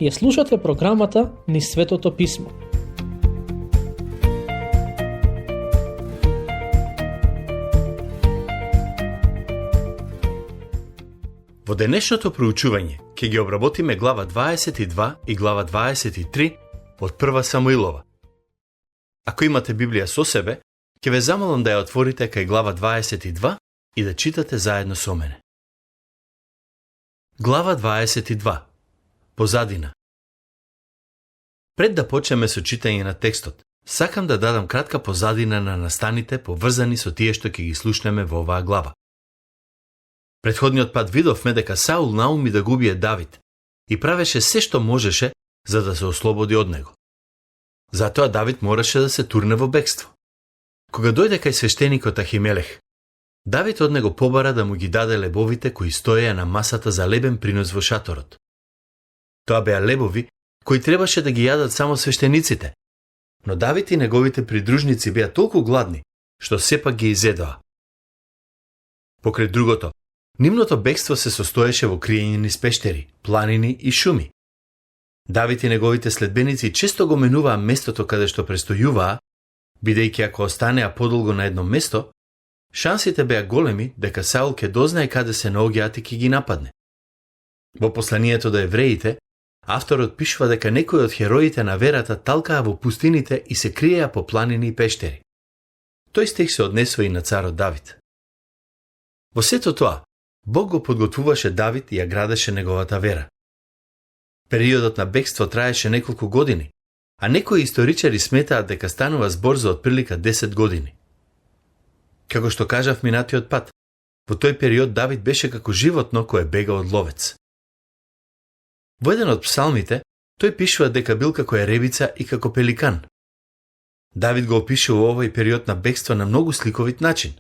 Ја слушате програмата Низ Светото Писмо. Во денешното проучување ќе ги обработиме глава 22 и глава 23 од Прва Самуилова. Ако имате Библија со себе, ќе ве замолам да ја отворите кај глава 22 и да читате заедно со мене. Глава 22. Позадина. Пред да почнеме со читање на текстот, сакам да дадам кратка позадина на настаните поврзани со тие што ќе ги слушнеме во оваа глава. Претходниот пат видовме дека Саул науми да го убие Давид и правеше се што можеше за да се ослободи од него. Затоа Давид мораше да се турне во бегство. Кога дојде кај свештеникот Ахимелех, Давид од него побара да му ги даде лебовите кои стоеја на масата за лебен принос во шаторот. Тоа беа лебови кои требаше да ги јадат само свештениците, но Давид и неговите придружници беа толку гладни што сепак ги изедоа. Покрај другото, нивното бегство се состоеше во криење низ пештери, планини и шуми. Давид и неговите следбеници често го менуваа местото каде што престојуваа, бидејќи ако останеа подолго на едно место, шансите беа големи дека Саул ќе дознае каде се наоѓаат и ќе ги нападне. Во посланието до евреите, авторот пишува дека некои од хероите на верата талкаа во пустините и се криеа по планини и пештери. Тој стих се однесува и на царот Давид. Во сето тоа, Бог го подготвуваше Давид и ја градеше неговата вера. Периодот на бегство траеше неколку години, а некои историчари сметаат дека станува збор за отприлика 10 години. Како што кажав минатиот пат, во тој период Давид беше како животно кое бега од ловец. Во еден од псалмите, тој пишува дека бил како еребица и како пеликан. Давид го опишува овој период на бегство на многу сликовит начин.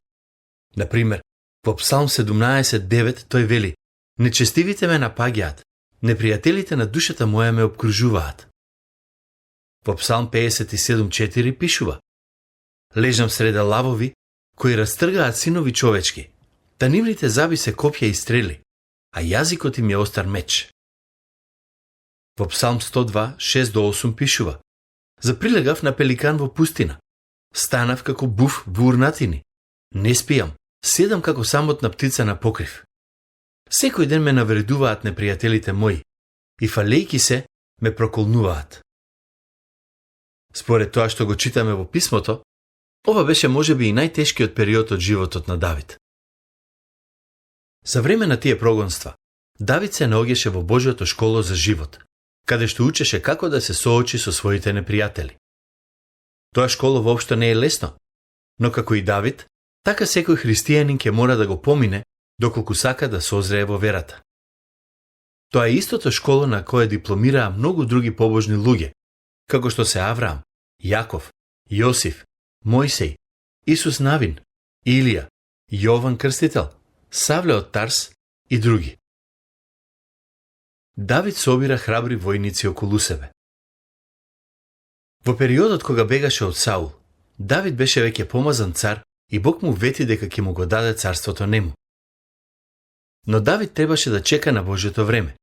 Например, во Псалм 17:9 тој вели: "Нечестивите ме напаѓаат, непријателите на душата моја ме обкружуваат." Во Псалм 57:4 пишува: "Лежам среда лавови, кои растргаат синови човечки, та нивните заби се копја и стрели, а јазикот им е остар меч." Во Псалм 102:6-8 пишува: "Заприлегав на пеликан во пустина, станав како буф во урнатини, не спијам, седам како самотна птица на покрив. Секој ден ме навредуваат непријателите мои и фалејки се ме проколнуваат." Според тоа што го читаме во писмото, ова беше можеби и најтешкиот период од животот на Давид. За време на тие прогонства, Давид се наоѓаше во Божјото школо за живот, каде што учеше како да се соочи со своите непријатели. Тоа школо воопшто не е лесно, но како и Давид, така секој христијанин ќе мора да го помине доколку сака да созрее во верата. Тоа е истото школо на кое дипломираа многу други побожни луѓе, како што се Авраам, Јаков, Јосиф, Мојсей, Исус Навин, Илија, Јован Крстител, Савле од Тарс и други. Давид собира храбри војници околу себе. Во периодот кога бегаше од Саул, Давид беше веќе помазан цар и Бог му вети дека ќе му го даде царството нему. Но Давид требаше да чека на Божјото време.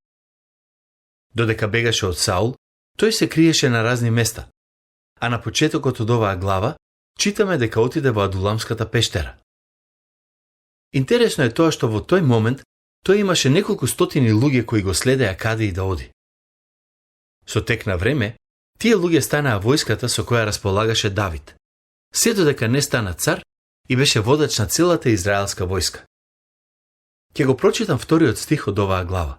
Додека бегаше од Саул, тој се криеше на разни места, а на почетокот од оваа глава читаме дека отиде во Адуламската пештера. Интересно е тоа што во тој момент тој имаше неколку стотини луѓе кои го следеа каде и да оди. Со тек на време, тие луѓе станаа војската со која располагаше Давид, се додека не стана цар и беше водач на целата израелска војска. Ќе го прочитам вториот стих од оваа глава.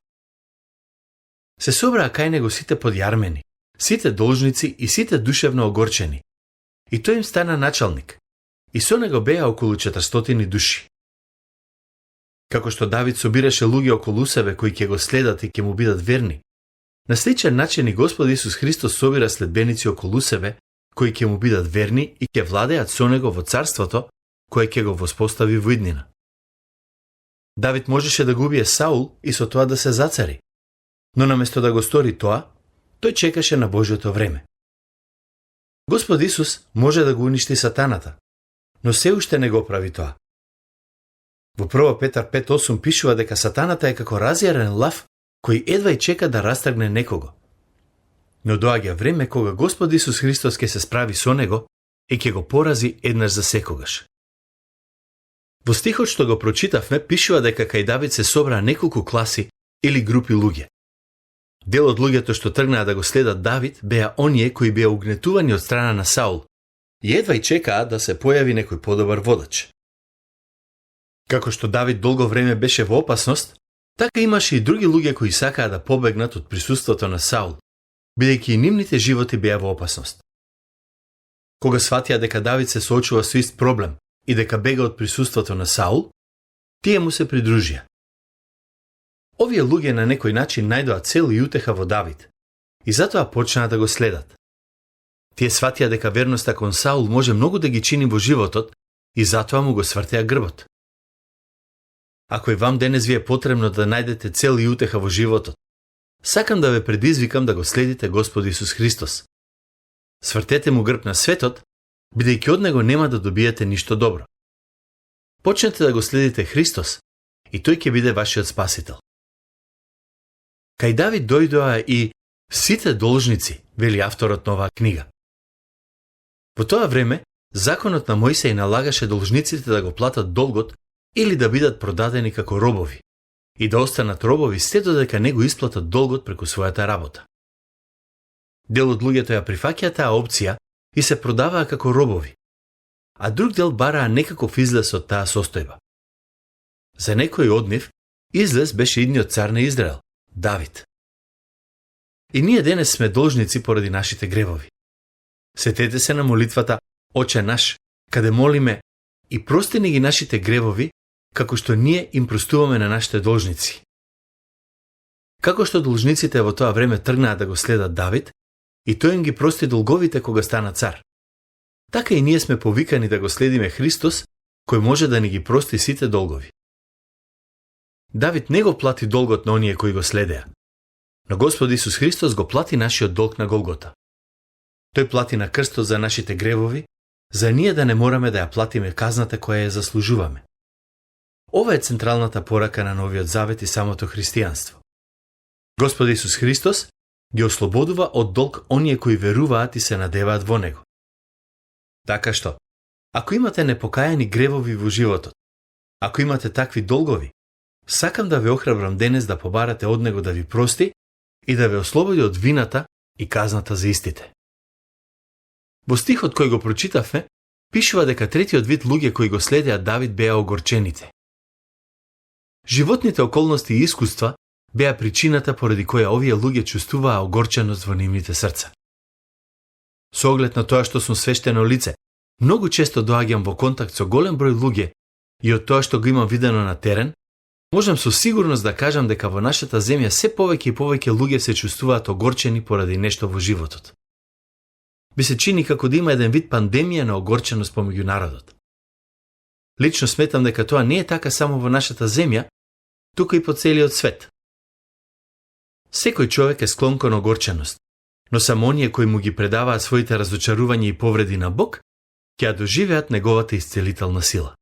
Се собраа кај него сите подјармени, сите должници и сите душевно огорчени. И тој им стана началник, и со него беа околу 400 души. Како што Давид собираше луѓе околу себе кои ќе го следат и ќе му бидат верни, на сличен начин и Господ Исус Христос собира следбеници околу себе кои ќе му бидат верни и ќе владеат со него во царството кое ќе го воспостави во иднина. Давид можеше да го убие Саул и со тоа да се зацари, но наместо да го стори тоа, тој чекаше на Божјото време. Господ Исус може да го уништи сатаната, но се уште не го прави тоа. Во 1 Петар 5:8 пишува дека сатаната е како разјарен лав кој едва и чека да растргне некого, Но доаѓа време кога Господ Исус Христос ќе се справи со него и ќе го порази еднаш за секогаш. Во стихот што го прочитавме пишува дека кај Давид се собраа неколку класи или групи луѓе. Дел од луѓето што тргнаа да го следат Давид беа оние кои беа угнетувани од страна на Саул и едва и чекаа да се појави некој подобар водач. Како што Давид долго време беше во опасност, така имаше и други луѓе кои сакаа да побегнат од присуството на Саул, бидејќи и нивните животи беа во опасност. Кога сватија дека Давид се соочува со ист проблем и дека бега од присуството на Саул, тие му се придружија. Овие луѓе на некој начин најдоа цел и утеха во Давид и затоа почнаа да го следат. Тие сватија дека верноста кон Саул може многу да ги чини во животот и затоа му го свртеа грбот. Ако и вам денес ви е потребно да најдете цел и утеха во животот, сакам да ве предизвикам да го следите Господ Исус Христос. Свртете му грб на светот, бидејќи од него нема да добиете ништо добро. Почнете да го следите Христос и тој ќе биде вашиот спасител. Кај Давид дојдоа и сите должници, вели авторот на оваа книга. Во тоа време, законот на Мојсеј налагаше должниците да го платат долгот или да бидат продадени како робови и да останат робови сте додека не го исплатат долгот преку својата работа. Дел од луѓето ја прифаќаа таа опција и се продаваа како робови, а друг дел бараа некаков излез од таа состојба. За некој од нив, излез беше идниот цар на Израел, Давид. И ние денес сме должници поради нашите гревови. Сетете се на молитвата Оче наш, каде молиме и прости ни ги нашите гревови, како што ние им простуваме на нашите должници. Како што должниците во тоа време тргнаа да го следат Давид, и тој им ги прости долговите кога стана цар. Така и ние сме повикани да го следиме Христос, кој може да ни ги прости сите долгови. Давид не го плати долгот на оние кои го следеа, но Господ Исус Христос го плати нашиот долг на Голгота. Тој плати на крстот за нашите гревови, за ние да не мораме да ја платиме казната која ја заслужуваме. Ова е централната порака на Новиот Завет и самото христијанство. Господ Исус Христос ги ослободува од долг оние кои веруваат и се надеваат во него. Така што, ако имате непокајани гревови во животот, ако имате такви долгови, сакам да ве охрабрам денес да побарате од него да ви прости и да ве ослободи од вината и казната за истите. Во стихот кој го прочитавме, пишува дека третиот вид луѓе кои го следеа Давид беа огорчените. Животните околности и искуства беа причината поради која овие луѓе чувствуваа огорченост во нивните срца. Со оглед на тоа што сум свештено лице, многу често доаѓам во контакт со голем број луѓе и од тоа што го имам видено на терен, можам со сигурност да кажам дека во нашата земја се повеќе и повеќе луѓе се чувствуваат огорчени поради нешто во животот. Би се чини како да има еден вид пандемија на огорченост помеѓу народот. Лично сметам дека тоа не е така само во нашата земја, туку и по целиот свет. Секој човек е склон кон огорченост, но само оние кои му ги предаваат своите разочарувања и повреди на Бог, ќе ја доживеат неговата исцелителна сила.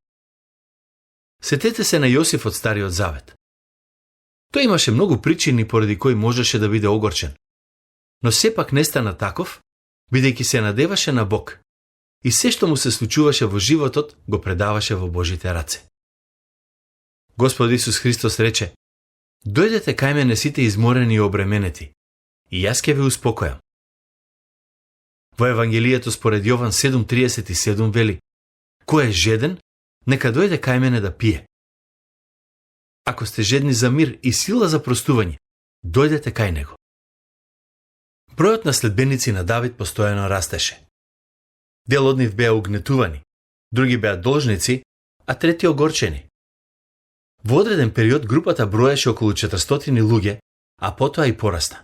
Сетете се на Јосиф од Стариот Завет. Тој имаше многу причини поради кои можеше да биде огорчен, но сепак не стана таков, бидејќи се надеваше на Бог и се што му се случуваше во животот го предаваше во Божите раце. Господ Исус Христос рече: "Дојдете кај мене сите изморени и обременети, и јас ќе ве успокојам." Во Евангелието според Јован 7:37 вели: "Кој е жеден, нека дојде кај мене да пие." Ако сте жедни за мир и сила за простување, дојдете кај него. Бројот на следбеници на Давид постојано растеше. Дел од нив беа угнетувани, други беа должници, а трети огорчени. Во одреден период групата броеше околу 400 луѓе, а потоа и порасна.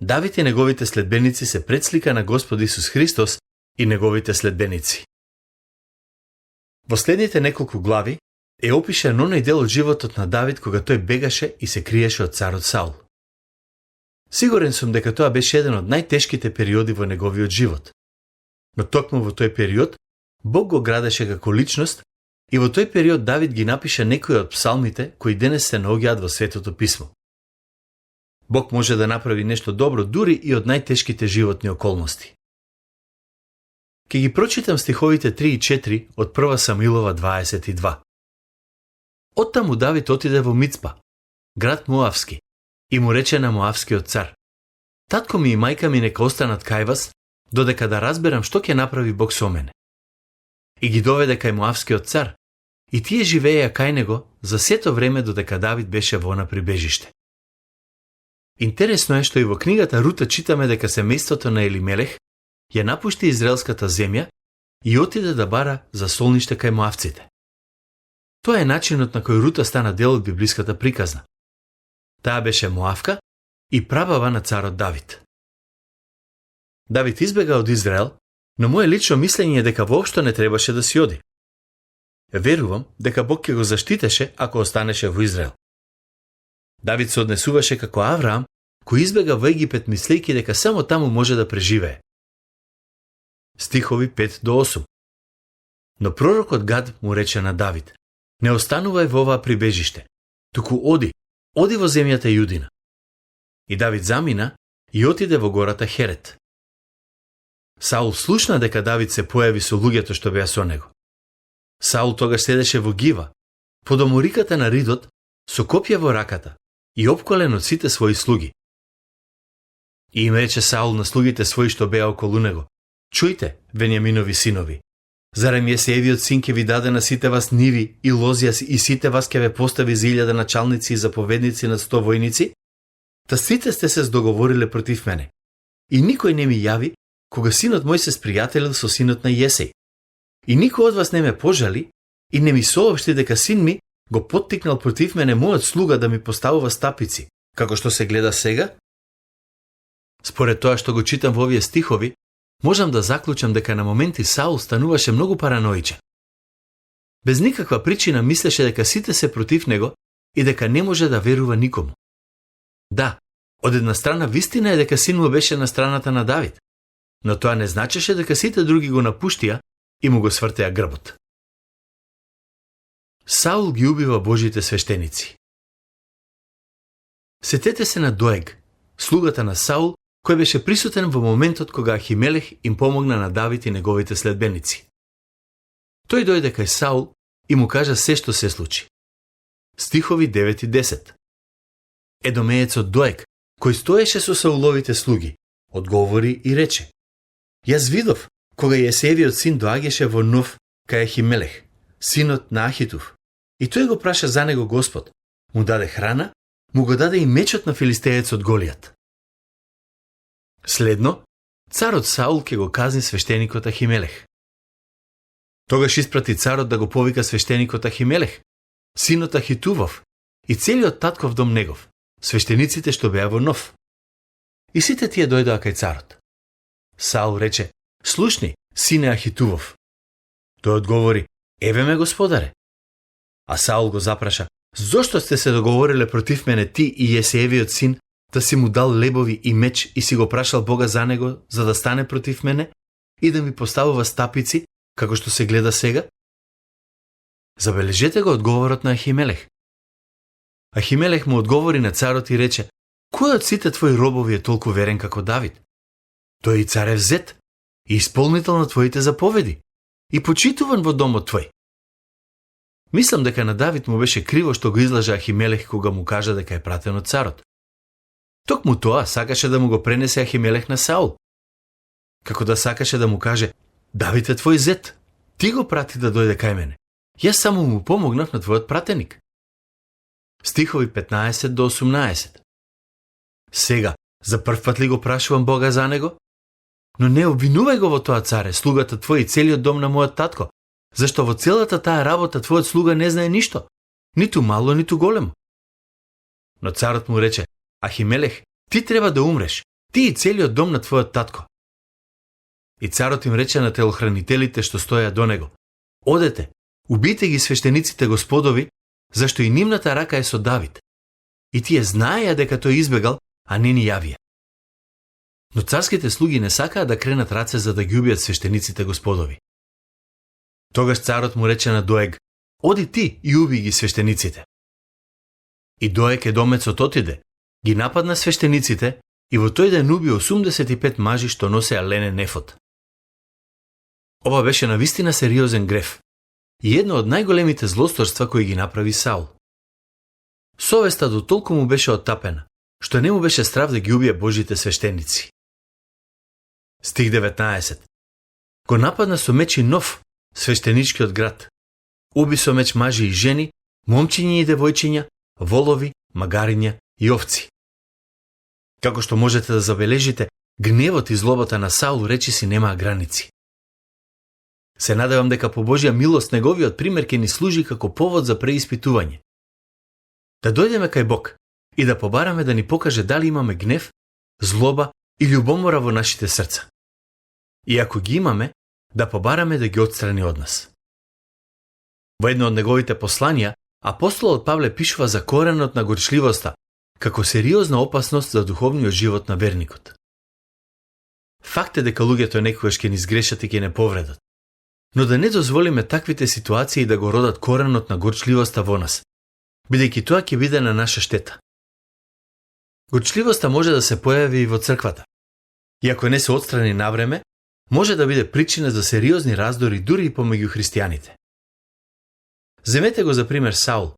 Давид и неговите следбеници се предслика на Господ Исус Христос и неговите следбеници. Во следните неколку глави е опишен оној дел од животот на Давид кога тој бегаше и се криеше од царот Саул. Сигурен сум дека тоа беше еден од најтешките периоди во неговиот живот. Но токму во тој период Бог го градеше како личност и во тој период Давид ги напише некои од псалмите кои денес се наоѓаат во Светото писмо. Бог може да направи нешто добро дури и од најтешките животни околности. Ке ги прочитам стиховите 3 и 4 од 1 Самуилова 22. Оттаму Давид отиде во Мицпа, град Моавски, и му рече на Моавскиот цар: Татко ми и мајка ми нека останат кај вас, додека да разберам што ќе направи Бог со мене. И ги доведе кај Моавскиот цар, и тие живееја кај него за сето време додека Давид беше во на прибежиште. Интересно е што и во книгата Рута читаме дека семејството на Елимелех ја напушти израелската земја и отиде да бара за солниште кај Моавците. Тоа е начинот на кој Рута стана дел од библиската приказна. Таа беше Моавка и прабаба на царот Давид. Давид избега од Израел, но моje лично мислење е дека воопшто не требаше да си оди. Верувам дека Бог ќе го заштитеше ако останеше во Израел. Давид се однесуваше како Авраам, кој избега во Египет мислејќи дека само таму може да преживее. Стихови 5 до 8. Но пророкот Гад му рече на Давид: Не останувај во оваа прибежиште, туку оди во земјата Јудина. И Давид замина и отиде во гората Херет. Саул слушна дека Давид се појави со луѓето што беа со него. Саул тогаш седеше во Гива, под омориката на ридот, со копје во раката и опколен од сите своји слуги. И им рече Саул на слугите своји што беа околу него: Чујте, Венијаминови синови, зарем Јесеевиот син ќе ви даде на сите вас ниви и лозја и сите вас ќе ве постави за 1000 началници и заповедници над 100 војници? Та сите сте се здоговориле против мене. И никој не ми јави кога синот мој се спријателил со синот на Јесеј. И никој од вас не ме пожали и не ми соопшти дека син ми го поттикнал против мене мојот слуга да ми поставува стапици, како што се гледа сега? Според тоа што го читам во овие стихови, можам да заклучам дека на моменти Саул стануваше многу параноичен. Без никаква причина мислеше дека сите се против него и дека не може да верува никому. Да, од една страна вистина е дека син му беше на страната на Давид, но тоа не значеше дека сите други го напуштија и му го свртеа грбот. Саул ги убива Божите свештеници. Сетете се на Доег, слугата на Саул, кој беше присутен во моментот кога Ахимелех им помогна на Давид и неговите следбеници. Тој дојде кај Саул и му кажа се што се случи. Стихови 9 и 10. Едомеецот Доег, кој стоеше со Сауловите слуги, одговори и рече: Јас видов кога Јесеевиот син доаѓаше во Нов кај Ахимелех, синот на Ахитув, и тој го праша за него Господ, му даде храна, му го даде и мечот на филистеецот Голијат. Следно, царот Саул ќе го казни свештеникот Ахимелех. Тогаш испрати царот да го повика свештеникот Ахимелех, синот Ахитувов и целиот татков дом негов, свештениците што беа во Нов. И сите тие дојдоа кај царот. Саул рече: Слушни, сине Ахитувов. Тој одговори: Еве ме, господаре. А Саул го запраша: Зошто сте се договориле против мене ти и Јесеевиот син, да си му дал лебови и меч и си го прашал Бога за него, за да стане против мене и да ми поставува стапици, како што се гледа сега? Забележете го одговорот на Ахимелех. Ахимелех му одговори на царот и рече: Кој од сите твои робови е толку верен како Давид? Тој е и царев зет, и исполнител на твоите заповеди, и почитуван во домот твој. Мислам дека на Давид му беше криво што го излажа Ахимелех кога му кажа дека е пратен од царот. Токму тоа сакаше да му го пренесе Ахимелех на Саул. Како да сакаше да му каже: Давид е твој зет, ти го прати да дојде кај мене. Јас само му помогнав на твојот пратеник. Стихови 15 до 18. Сега, за прв пат ли го прашувам Бога за него? Но не обвинувај го во тоа, царе, слугата твој и целиот дом на мојот татко, зашто во целата таа работа твојот слуга не знае ништо, ниту мало, ниту големо. Но царот му рече: Ахимелех, ти треба да умреш, ти и целиот дом на твојот татко. И царот им рече на телохранителите што стоја до него: Одете, убите ги свештениците господови, зашто и нивната рака е со Давид. И тие знаеја дека тој избегал, а не ни јавија. Но царските слуги не сакаа да кренат раце за да ги убијат свештениците господови. Тогаш царот му рече на Доег: Оди ти и уби ги свештениците. И Доег едомецот отиде, ги нападна свештениците и во тој ден уби 85 мажи што носеа ленен ефод. Ова беше навистина сериозен греф и едно од најголемите злосторства кои ги направи Саул. Совеста до толку му беше оттапена, што не му беше страв да ги убие Божите свештеници. Стих 19. Го нападна со меч и нов свештеничкиот град. Уби со меч мажи и жени, момчиња и девојчиња, волови, магариња и овци. Како што можете да забележите, гневот и злобата на Саул речиси немаа граници. Се надевам дека по Божја милост неговиот пример ќе ни служи како повод за преиспитување. Да дојдеме кај Бог и да побараме да ни покаже дали имаме гнев, злоба и љубомора во нашите срца. И ако ги имаме, да побараме да ги отстрани од нас. Во едно од неговите посланија, апостолот Павле пишува за коренот на горчливоста како сериозна опасност за духовниот живот на верникот. Факт е дека луѓето некогаш ќе ни сгрешат и ќе не повредат. Но да не дозволиме таквите ситуации да го родат коренот на горчливоста во нас, бидејќи тоа ќе биде на наша штета. Горчливоста може да се појави и во црквата. И ако не се отстрани навреме, може да биде причина за сериозни раздори дури и помеѓу христијаните. Земете го за пример Саул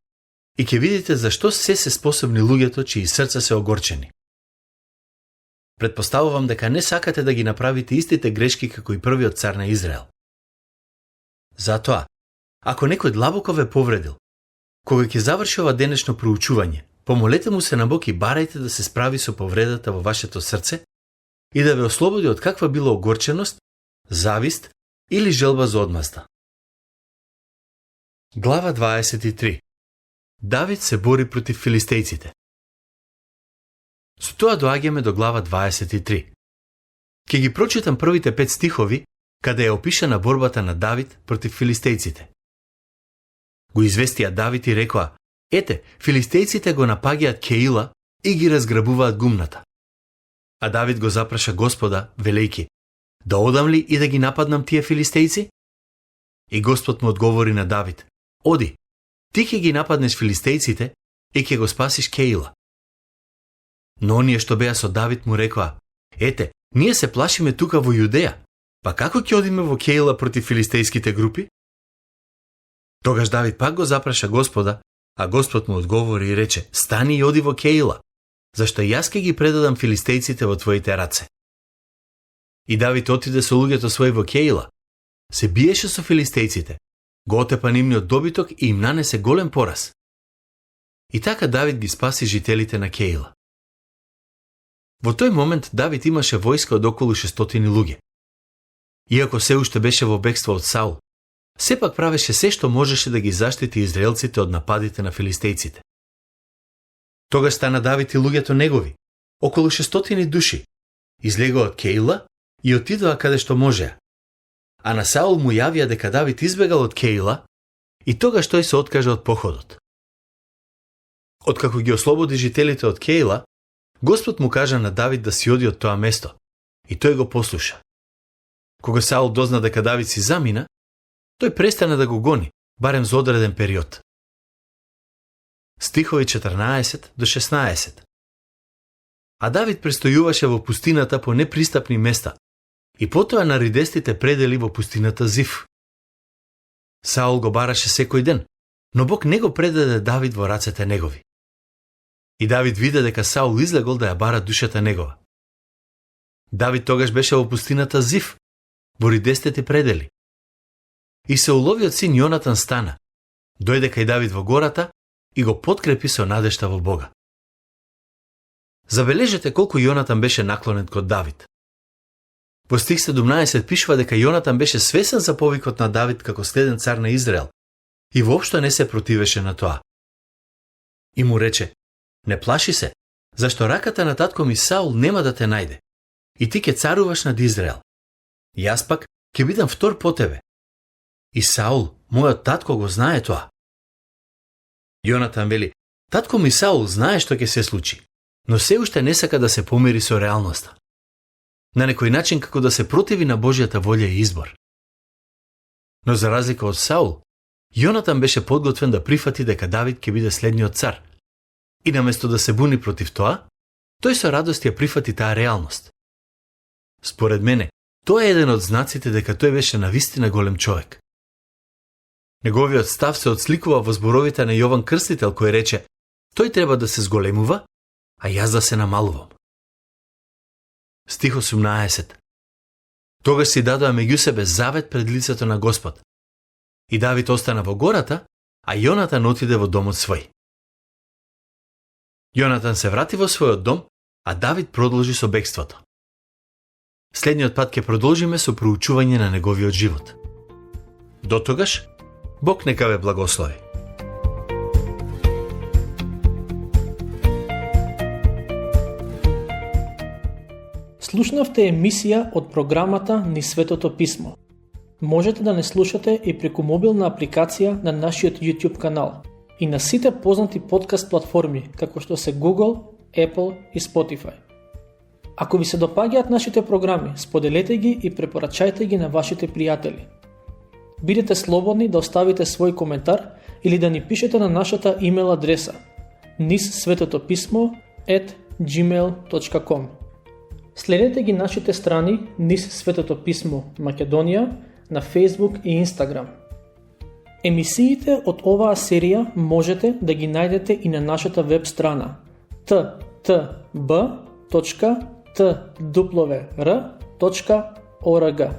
и ќе видите зашто се способни луѓето чии срца се огорчени. Предпоставувам дека не сакате да ги направите истите грешки како и првиот цар на Израел. Затоа, ако некој длабоко ве повредил, кога ќе заврши ова денешно проучување, помолете му се на Бог и барајте да се справи со повредата во вашето срце и да ве ослободи од каква било огорченост, завист или желба за одмазда. Глава 23. Давид се бори против филистејците. Со тоа доаѓаме до глава 23. Ке ги прочитам првите 5 стихови, каде е опишана борбата на Давид против филистејците. Го известија Давид и рекоа: ете, филистејците го напаѓаат Кеила и ги разграбуваат гумната. А Давид го запраша Господа, велејки: да одам ли и да ги нападнам тие филистејци? И Господ му одговори на Давид: оди, ти ќе ги нападнеш филистејците и ќе го спасиш Кеила. Но оние што беа со Давид му рекоа: ете, ние се плашиме тука во Јудеја, па како ќе одиме во Кеила против филистејските групи? Тогаш Давид пак го запраша Господа, а Господ му одговори и рече: стани и оди во Кеила, зашто јас ќе ги предадам филистејците во твоите раце. И Давид отиде со луѓето своји во Кеила, се биеше со филистејците, го отепа нивниот добиток и им нанесе голем пораз. И така Давид ги спаси жителите на Кеила. Во тој момент Давид имаше војска од околу 600 луѓе. Иако се уште беше во бегство од Саул, сепак правеше се што можеше да ги заштити израелците од нападите на филистејците. Тогаш стана Давид и луѓето негови, околу 600 души, излегоа од Кеила и отидоа каде што можеа. А на Саул му јавија дека Давид избегал од Кеила и тогаш тој се откажа од походот. Откако ги ослободи жителите од Кеила, Господ му кажа на Давид да си оди од тоа место и тој го послуша. Кога Саул дозна дека Давид си замина, тој престана да го гони, барем за одреден период. Стихови 14 до 16. А Давид престојуваше во пустината по непристапни места и потоа на ридестите предели во пустината Зиф. Саул го бараше секој ден, но Бог не го предаде Давид во рацете негови. И Давид виде дека Саул излегол да ја бара душата негова. Давид тогаш беше во пустината Зиф, во ридестите предели. И Сауловиот син Јонатан стана, дојде кај Давид во гората и го подкрепи со надежта во Бога. Забележете колку Јонатан беше наклонет кон Давид. Во стих 17 пишува дека Јонатан беше свесен за повикот на Давид како следен цар на Израел и воопшто не се противеше на тоа. И му рече: не плаши се, зашто раката на татко ми Саул нема да те најде и ти ќе царуваш над Израел. Јас пак ќе бидам втор по тебе. И Саул, мојот татко, го знае тоа. Јонатан вели: татко ми Саул знае што ќе се случи, но се уште не сака да се помири со реалноста. На некој начин како да се противи на Божјата волја и избор. Но за разлика од Саул, Јонатан беше подготвен да прифати дека Давид ќе биде следниот цар. И наместо да се буни против тоа, Тој со радост ја прифати таа реалност. Според мене, тоа е еден од знаците дека тој беше навистина голем човек. Неговиот став се отсликува во зборовите на Јован Крстител кој рече: тој треба да се зголемува, а јас да се намалувам. Стих 18. Тогаш си дадоа меѓу себе завет пред лицето на Господ. И Давид остана во гората, а Јонатан отиде во домот свој. Јонатан се врати во својот дом, а Давид продолжи со бегството. Следниот пат ќе продолжиме со проучување на неговиот живот. Дотогаш, Бог нека ве благослови. Слушнавте емисија од програмата Низ Светото Писмо. Можете да не слушате и преку мобилна апликација на нашиот YouTube канал и на сите познати подкаст платформи како што се Google, Apple и Spotify. Ако ви се допаѓаат нашите програми, споделете ги и препорачајте ги на вашите пријатели. Бидете слободни да оставите свој коментар или да ни пишете на нашата имейл адреса nizsvetotopismo@gmail.com. Следете ги нашите страни Низ Светото Писмо Македонија на Facebook и Instagram. Емисиите од оваа серија можете да ги најдете и на нашата веб страна ttb.twr.org.